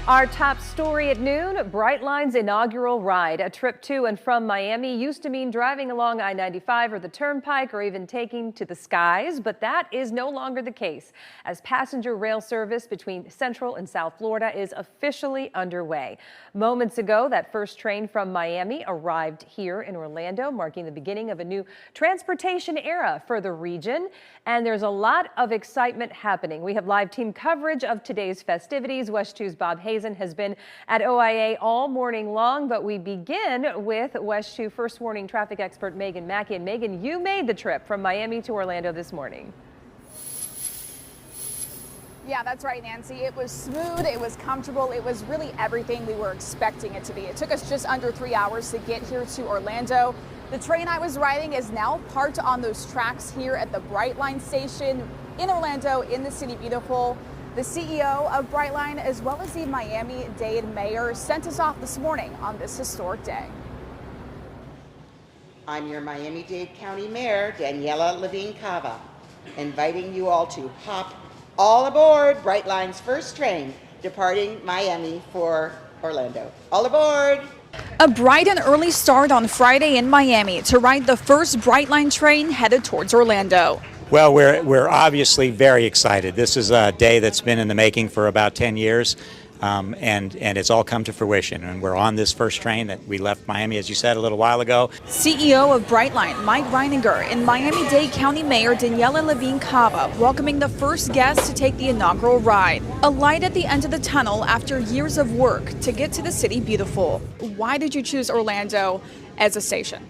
Our top story at noon, Brightline's inaugural ride. A trip to and from Miami used to mean driving along I-95 or the Turnpike or even taking to the skies, but that is no longer the case as passenger rail service between Central and South Florida is officially underway. Moments ago, that first train from Miami arrived here in Orlando, marking the beginning of a new transportation era for the region. And there's a lot of excitement happening. We have live team coverage of today's festivities. WESH 2's Bob Hazen has been at OIA all morning long, but we begin with WESH 2 First Warning traffic expert Megan Mackey. And Megan, you made the trip from Miami to Orlando this morning. Yeah, that's right, Nancy. It was smooth, it was comfortable, it was really everything we were expecting it to be. It took us just under 3 hours to get here to Orlando. The train I was riding is now parked on those tracks here at the Brightline station in Orlando, in the City Beautiful. The CEO of Brightline, as well as the Miami-Dade mayor, sent us off this morning on this historic day. I'm your Miami-Dade County Mayor, Daniela Levine Cava, inviting you all to hop all aboard Brightline's first train departing Miami for Orlando. All aboard! A bright and early start on Friday in Miami to ride the first Brightline train headed towards Orlando. Well, we're obviously very excited. This is a day that's been in the making for about 10 years, and it's all come to fruition. And we're on this first train that we left Miami, as you said, a little while ago. CEO of Brightline, Mike Reininger, and Miami-Dade County Mayor Daniela Levine Cava welcoming the first guests to take the inaugural ride. A light at the end of the tunnel after years of work to get to the City Beautiful. Why did you choose Orlando as a station?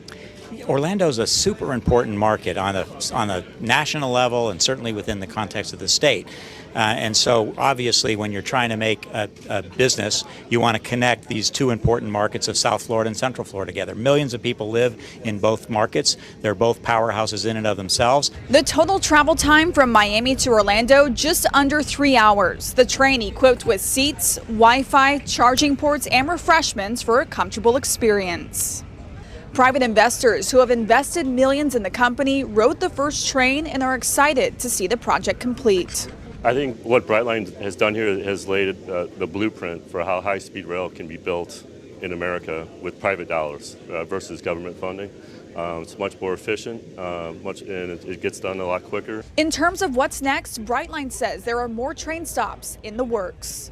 Orlando is a super important market on a national level and certainly within the context of the state. And so obviously when you're trying to make a business, you want to connect these two important markets of South Florida and Central Florida together. Millions of people live in both markets. They're both powerhouses in and of themselves. The total travel time from Miami to Orlando, just under 3 hours. The train equipped with seats, Wi-Fi, charging ports, and refreshments for a comfortable experience. Private investors who have invested millions in the company rode the first train and are excited to see the project complete. I think what Brightline has done here has laid the blueprint for how high-speed rail can be built in America with private dollars versus government funding. It's much more efficient, and it gets done a lot quicker. In terms of what's next, Brightline says there are more train stops in the works.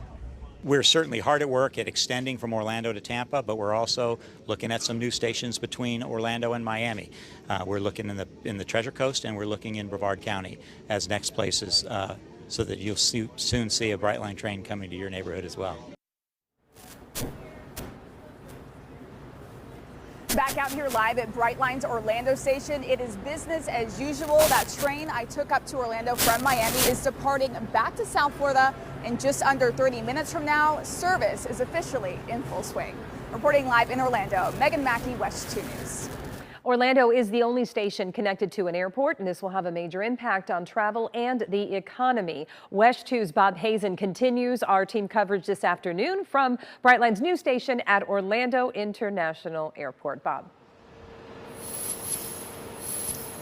We're certainly hard at work at extending from Orlando to Tampa, but we're also looking at some new stations between Orlando and Miami. We're looking in the Treasure Coast, and we're looking in Brevard County as next places, so that you'll soon see a Brightline train coming to your neighborhood as well. Back out here live at Brightline's Orlando station, it is business as usual. That train I took up to Orlando from Miami is departing back to South Florida in just under 30 minutes from now. Service is officially in full swing. Reporting live in Orlando, Megan Mackey, WESH 2 News. Orlando is the only station connected to an airport, and this will have a major impact on travel and the economy. WESH 2's Bob Hazen continues our team coverage this afternoon from Brightline's new station at Orlando International Airport. Bob.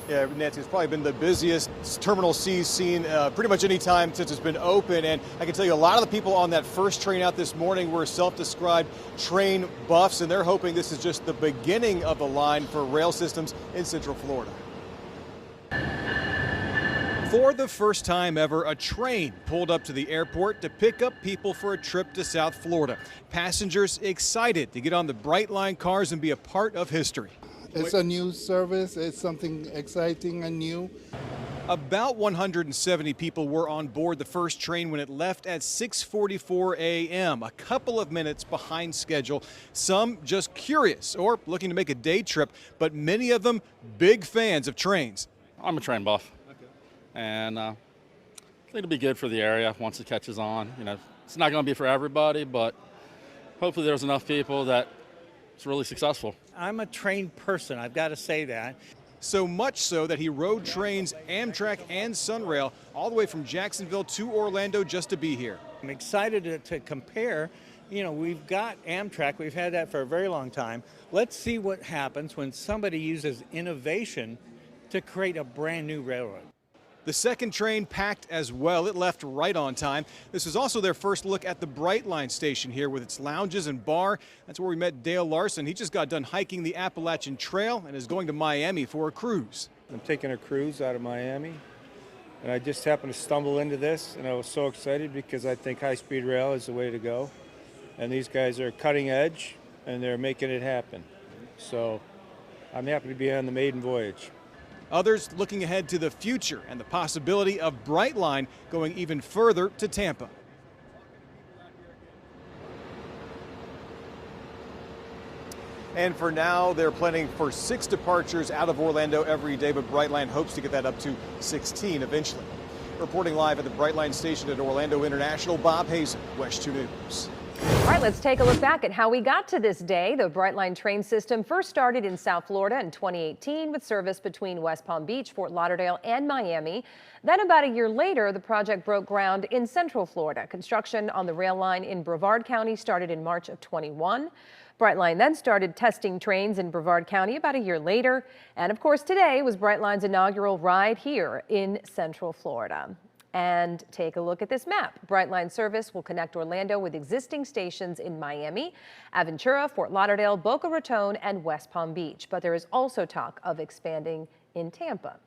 Yeah, Nancy, it's probably been the busiest Terminal C seen pretty much any time since it's been open. And I can tell you a lot of the people on that first train out this morning were self-described train buffs, and they're hoping this is just the beginning of the line for rail systems in Central Florida. For the first time ever, a train pulled up to the airport to pick up people for a trip to South Florida. Passengers excited to get on the Brightline cars and be a part of history. It's a new service. It's something exciting and new. About 170 people were on board the first train when it left at 6:44 a.m., a couple of minutes behind schedule. Some just curious or looking to make a day trip, but many of them big fans of trains. I'm a train buff, and I think it'll be good for the area once it catches on. You know, it's not going to be for everybody, but hopefully there's enough people that it's really successful. I'm a train person, I've got to say that. So much so that he rode trains, Amtrak and Sunrail, all the way from Jacksonville to Orlando just to be here. I'm excited to compare. You know, we've got Amtrak, we've had that for a very long time. Let's see what happens when somebody uses innovation to create a brand new railroad. The second train packed as well. It left right on time. This was also their first look at the Brightline station here with its lounges and bar. That's where we met Dale Larson. He just got done hiking the Appalachian Trail and is going to Miami for a cruise. I'm taking a cruise out of Miami, and I just happened to stumble into this, and I was so excited because I think high-speed rail is the way to go. And these guys are cutting edge, and they're making it happen. So I'm happy to be on the maiden voyage. Others looking ahead to the future and the possibility of Brightline going even further to Tampa. And for now, they're planning for 6 departures out of Orlando every day, but Brightline hopes to get that up to 16 eventually. Reporting live at the Brightline station at Orlando International, Bob Hazen, WESH 2 News. All right, let's take a look back at how we got to this day. The Brightline train system first started in South Florida in 2018 with service between West Palm Beach, Fort Lauderdale, and Miami. Then about a year later, the project broke ground in Central Florida. Construction on the rail line in Brevard County started in March of 21. Brightline then started testing trains in Brevard County about a year later. And of course, today was Brightline's inaugural ride here in Central Florida. And take a look at this map. Brightline service will connect Orlando with existing stations in Miami, Aventura, Fort Lauderdale, Boca Raton, and West Palm Beach. But there is also talk of expanding in Tampa.